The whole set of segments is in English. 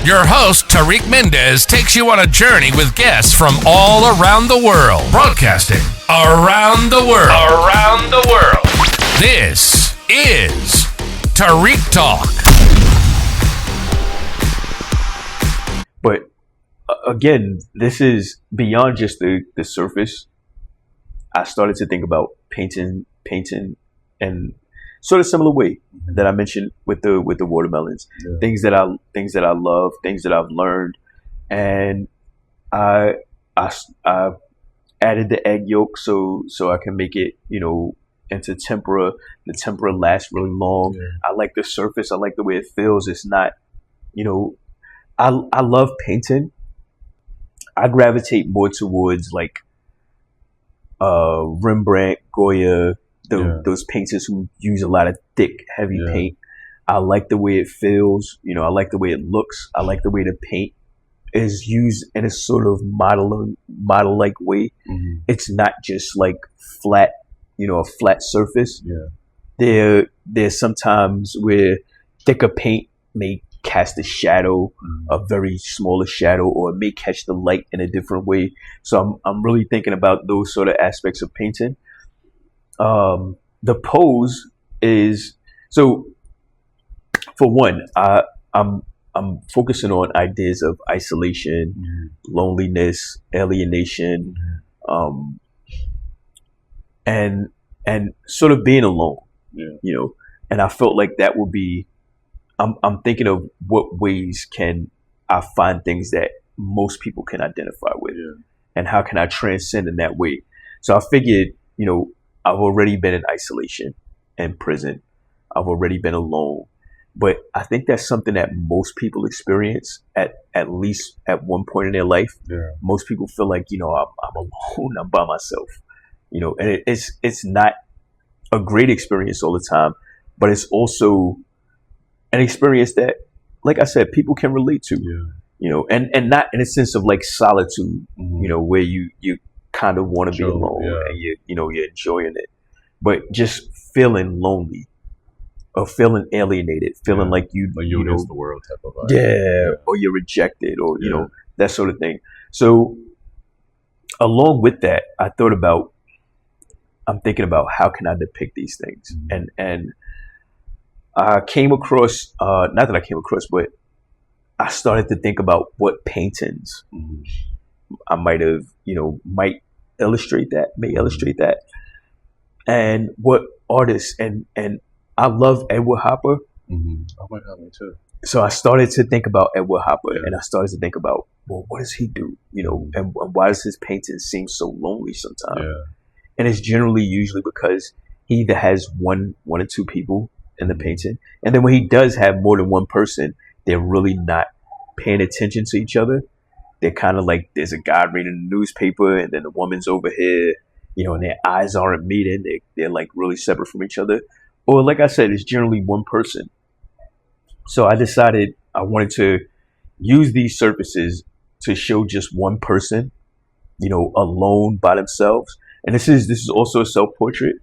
Your host, Tariq Mendez, takes you on a journey with guests from all around the world. Broadcasting around the world. Around the world. This is Tariq Talk. But again, this is beyond just the surface. I started to think about painting and sort of similar way that I mentioned with the watermelons, things that I love, things that I've learned, and I added the egg yolk so I can make it into tempera. The tempera lasts really long. I like the surface. I like the way it feels. It's not, I love painting. I gravitate more towards like Rembrandt, Goya. Those painters who use a lot of thick, heavy paint. I like the way it feels. I like the way it looks. I like the way the paint is used in a sort of model-like way. Mm-hmm. It's not just like flat, a flat surface. Yeah. There's sometimes where thicker paint may cast a shadow, a very smaller shadow, or it may catch the light in a different way. So I'm really thinking about those sort of aspects of painting. The pose is, so for one, I'm focusing on ideas of isolation, loneliness, alienation, and sort of being alone, and I felt like that would be, I'm thinking of what ways can I find things that most people can identify with, and how can I transcend in that way? So I figured, I've already been in isolation and prison. I've already been alone. But I think that's something that most people experience at least at one point in their life. Yeah. Most people feel like, I'm alone, I'm by myself. And it's not a great experience all the time, but it's also an experience that, like I said, people can relate to. And not in a sense of like solitude, where you kind of want to be alone and you're enjoying it, but just feeling lonely or feeling alienated, feeling like you against the world type of vibe. Or you're rejected, or that sort of thing. So along with that, I'm thinking about how can I depict these things, and I came across, not that I came across, but I started to think about what paintings I might have, might illustrate that, and what artists, and I love Edward Hopper. Oh my God, me too. So I started to think about Edward Hopper, and I started to think about, well, what does he do, and why does his painting seem so lonely sometimes? And it's usually because he either has one or two people in the painting, and then when he does have more than one person, they're really not paying attention to each other. They're kind of like, there's a guy reading the newspaper, and then the woman's over here, and their eyes aren't meeting. They're like really separate from each other. Or like I said, it's generally one person. So I decided I wanted to use these surfaces to show just one person, alone by themselves. And this is also a self-portrait.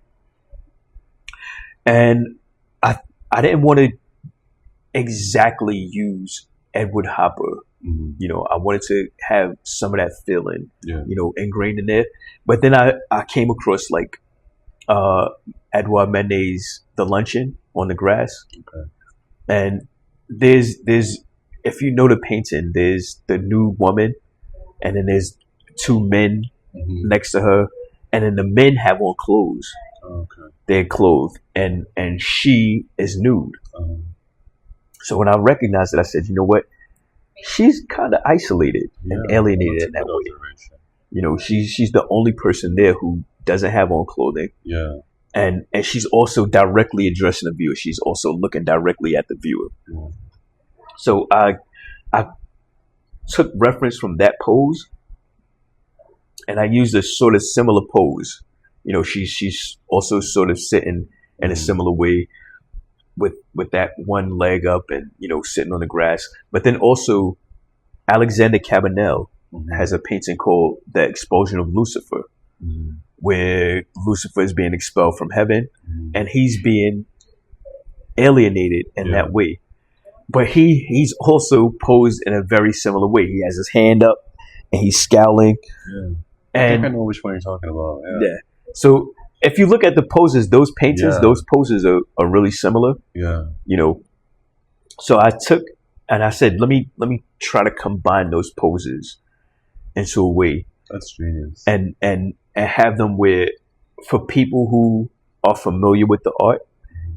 And I didn't want to exactly use Edward Hopper. I wanted to have some of that feeling, ingrained in there. But then I came across like Edouard Manet's The Luncheon on the Grass. Okay. And there's if you know the painting, there's the nude woman, and then there's two men next to her, and then the men have on clothes. Okay. They're clothed, and she is nude. So when I recognized it, I said, you know what? She's kind of isolated and alienated in that way. She's the only person there who doesn't have on clothing. Yeah. And she's also directly addressing the viewer. She's also looking directly at the viewer. So I took reference from that pose, and I used a sort of similar pose. She's also sort of sitting in a similar way, with that one leg up and sitting on the grass. But then also Alexander Cabanel has a painting called The Expulsion of Lucifer, where Lucifer is being expelled from heaven, and he's being alienated in that way. but he's also posed in a very similar way. He has his hand up and he's scowling. Yeah. And I think I know which one you're talking about. Yeah. So if you look at the poses, those paintings, those poses are really similar. Yeah. You know. So I took and I said, let me try to combine those poses into a way. That's genius. And have them where, for people who are familiar with the art,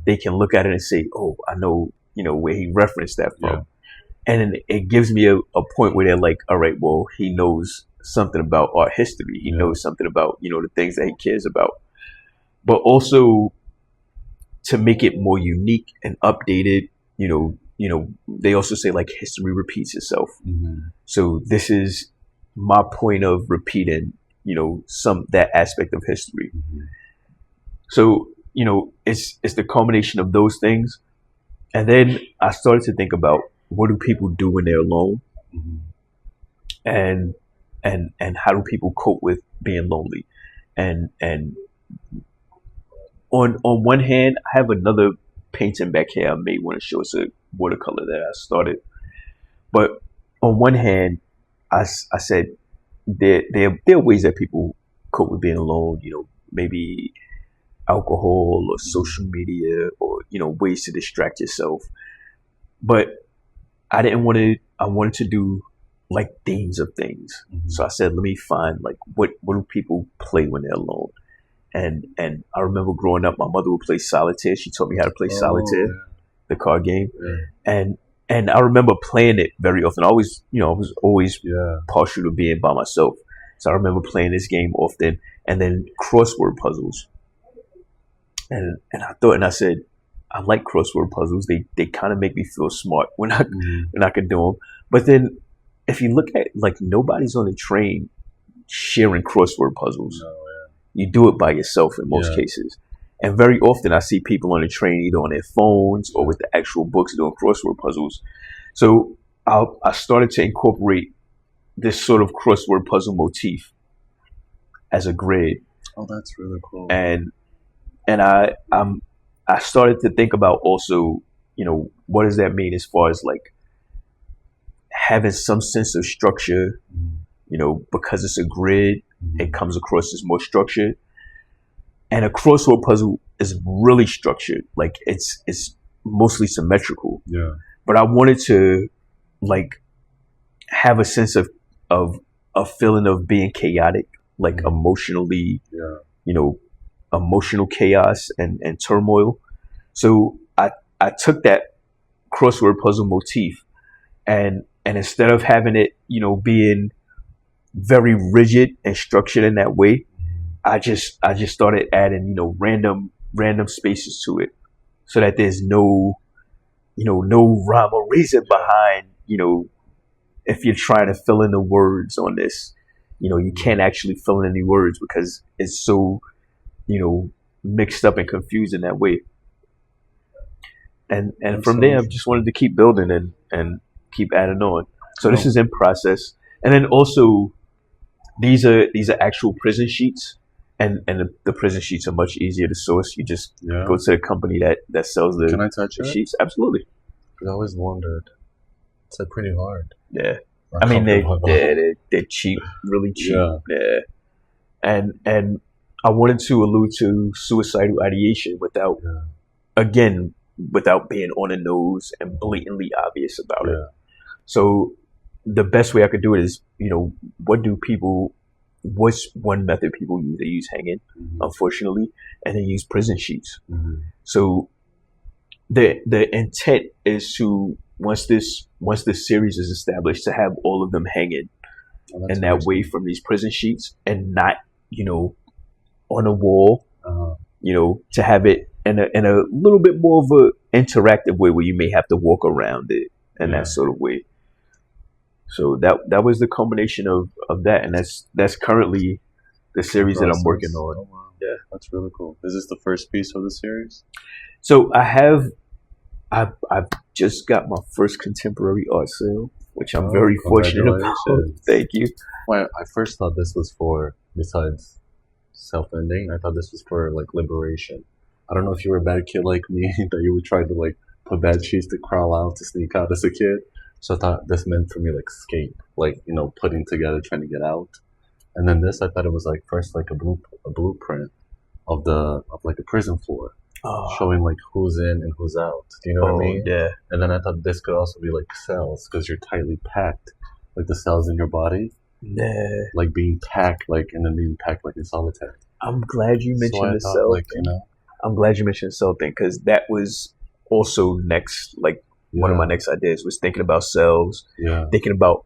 they can look at it and say, oh, I know, where he referenced that from. Yeah. And then it gives me a point where they're like, all right, well, he knows something about art history. He knows something about, the things that he cares about. But also to make it more unique and updated, they also say like history repeats itself. Mm-hmm. So this is my point of repeating, that aspect of history. Mm-hmm. So, it's the culmination of those things. And then I started to think about, what do people do when they're alone? Mm-hmm. And how do people cope with being lonely? And on one hand, I have another painting back here I may want to show. It's a watercolor that I started. But on one hand, I said there are ways that people cope with being alone, maybe alcohol or social media or, ways to distract yourself. But I wanted to do like themes of things. Mm-hmm. So I said, let me find like what do people play when they're alone? And I remember growing up, my mother would play solitaire. She taught me how to play solitaire, the card game. Yeah. And I remember playing it very often. I was always partial to being by myself. So I remember playing this game often, and then crossword puzzles. And I said, I like crossword puzzles. They kind of make me feel smart when I can do them. But then if you look at, like, nobody's on the train sharing crossword puzzles. No, yeah. You do it by yourself in most cases. And very often I see people on the train either on their phones or with the actual books doing crossword puzzles. So I started to incorporate this sort of crossword puzzle motif as a grid. Oh, that's really cool. And I started to think about also, what does that mean as far as like having some sense of structure, because it's a grid, it comes across as more structured. And a crossword puzzle is really structured. Like it's mostly symmetrical. Yeah. But I wanted to like have a sense of a feeling of being chaotic, like emotionally, emotional chaos and turmoil. So I took that crossword puzzle motif and instead of having it, being very rigid and structured in that way, I just started adding, random spaces to it so that there's no rhyme or reason behind, if you're trying to fill in the words on this, you can't actually fill in any words because it's so, mixed up and confused in that way. And from there, I just wanted to keep building and keep adding on. So this is in process. And then also these are actual prison sheets. And the prison sheets are much easier to source. You just go to the company that sells the Can I touch it? sheets. Absolutely. Because I always wondered. It's like pretty hard. Yeah. I mean, they're cheap, really cheap. Yeah. And I wanted to allude to suicidal ideation without being on the nose and blatantly obvious about it. So the best way I could do it is, what's one method people use? They use hanging, unfortunately, and they use prison sheets. Mm-hmm. So the intent is to, once this series is established, to have all of them hanging in that way from these prison sheets and not, on a wall, to have it in a little bit more of a interactive way where you may have to walk around it in that sort of way. So that was the combination of that, and that's currently the series that I'm working on. Oh, wow. Yeah, that's really cool. Is this the first piece of the series? So I've just got my first contemporary art sale, which I'm very fortunate about. Thank you. Well, I first thought this was for, besides self-ending, I thought this was for like liberation. I don't know if you were a bad kid like me that you would try to like put bed sheets to crawl out, to sneak out as a kid. So I thought this meant for me like escape, like, you know, putting together, trying to get out. And then this, I thought it was like first like a blueprint of like a prison floor, showing like who's in and who's out. Do you know what I mean? Yeah. And then I thought this could also be like cells, because you're tightly packed, like the cells in your body. Yeah. Like being packed, like, and then being packed like in solitary. I'm glad you mentioned the cell like, thing. you know, I'm glad you mentioned the cell thing, because that was also next, like one of my next ideas was thinking about cells, thinking about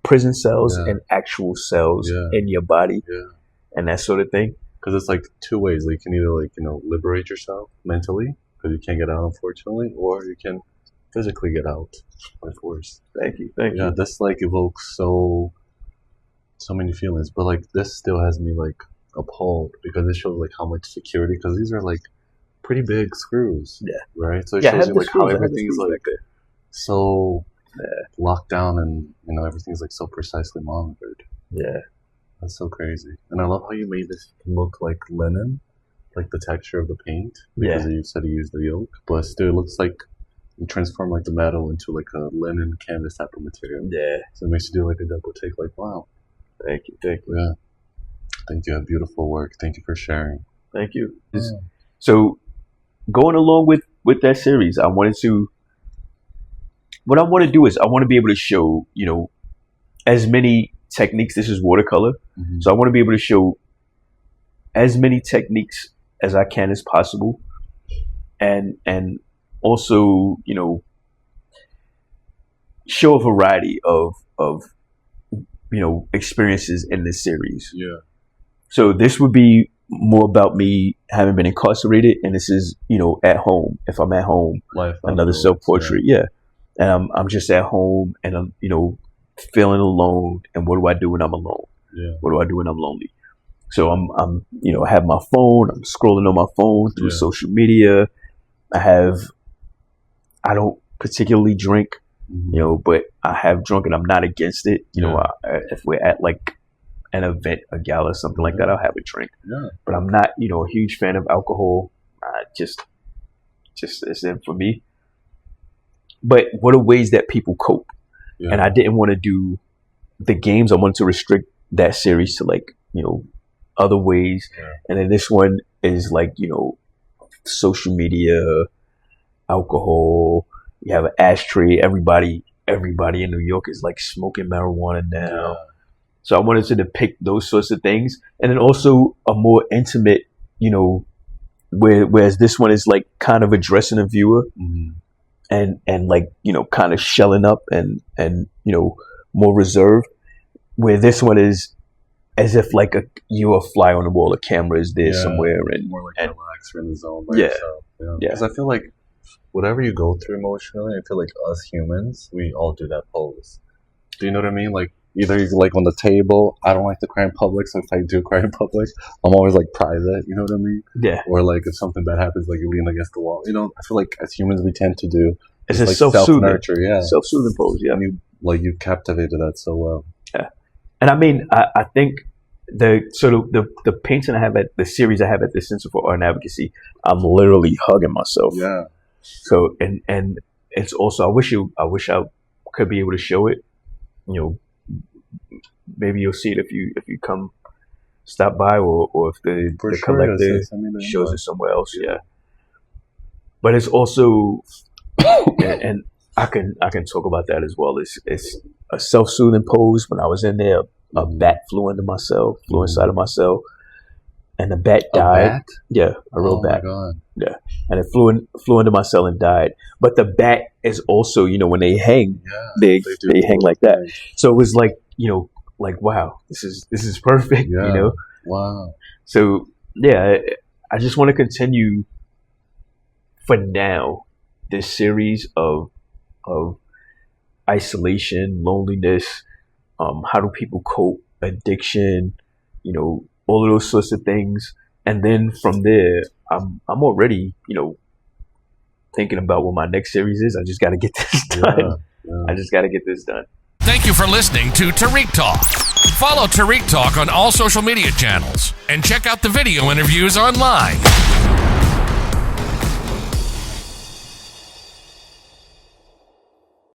prison cells and actual cells in your body and that sort of thing. Because it's like two ways. Like, you can either, like, you know, liberate yourself mentally, because you can't get out, unfortunately, or you can physically get out by force. Thank you. Yeah, this like evokes so many feelings, but like this still has me like appalled, because it shows like how much security, because these are like pretty big screws. Yeah. Right. So it shows you like how everything's like so locked down, and, you know, everything's like so precisely monitored. Yeah. That's so crazy. And I love how you made this look like linen, like the texture of the paint, because you said you used the yolk, but still it looks like you transform like the metal into like a linen canvas type of material. Yeah. So it makes you do like a double take, like, wow. Thank you. Yeah. Thank you. Beautiful work. Thank you for sharing. Thank you. So going along with that series, what I want to do is I want to be able to show, you know, as many techniques. This is watercolor. So I want to be able to show as many techniques as I can as possible. And also, you know, show a variety of, you know, experiences in this series. Yeah. So this would be more about me having been incarcerated, and this is, you know, at home. If I'm at home, another self-portrait. Yeah. And I'm just at home, and I'm, you know, feeling alone. And what do I do when I'm alone? Yeah. What do I do when I'm lonely? So I'm, you know, I have my phone. I'm scrolling on my phone through social media. I don't particularly drink, you know, but I have drunk, and I'm not against it. You know, if we're at like an event, a gala, something like that, I'll have a drink. Yeah. But I'm not, you know, a huge fan of alcohol. Just isn't for me. But what are ways that people cope? Yeah. And I didn't want to do the games. I wanted to restrict that series to, like, you know, other ways. Yeah. And then this one is like, you know, social media, alcohol. You have an ashtray. Everybody in New York is like smoking marijuana now. Yeah. So I wanted to depict those sorts of things. And then also a more intimate, you know, whereas this one is like kind of addressing a viewer. And like, you know, kind of shelling up and, you know, more reserved, where this one is as if like you're a fly on the wall, a camera is there somewhere, and more like relaxed, in the zone by yourself. Yeah. Because I feel like whatever you go through emotionally, I feel like us humans, we all do that pose. Do you know what I mean? Like, either you're like on the table. I don't like to cry in public, so if I do cry in public, I'm always like private. You know what I mean? Yeah. Or like if something bad happens, like you lean against the wall. You know, I feel like as humans we tend to do. It's a like self-nurture, self-soothing pose. Yeah, I mean, like you captivated that so well. Yeah, and I mean, I think the painting I have at the series I have at the Center for Art and Advocacy, I'm literally hugging myself. Yeah. So and it's also I wish I could be able to show it. You know, maybe you'll see it if you come stop by, or if the collector shows it somewhere else. Yeah. But it's also and I can talk about that as well. It's a self-soothing pose. When I was in there, a bat flew inside of my cell, and the bat died. Bat? Yeah, a real bat. Oh my God. Yeah, and it flew into my cell and died. But the bat is also, you know, when they hang, they hang like that. So it was like, you know, like, wow, this is perfect. Yeah. You know, wow. So yeah, I just want to continue for now this series of isolation, loneliness, how do people cope, addiction, you know, all of those sorts of things. And then from there, I'm already, you know, thinking about what my next series is. I just got to get this done. Yeah. I just got to get this done. Thank you for listening to Tariq Talk. Follow Tariq Talk on all social media channels and check out the video interviews online.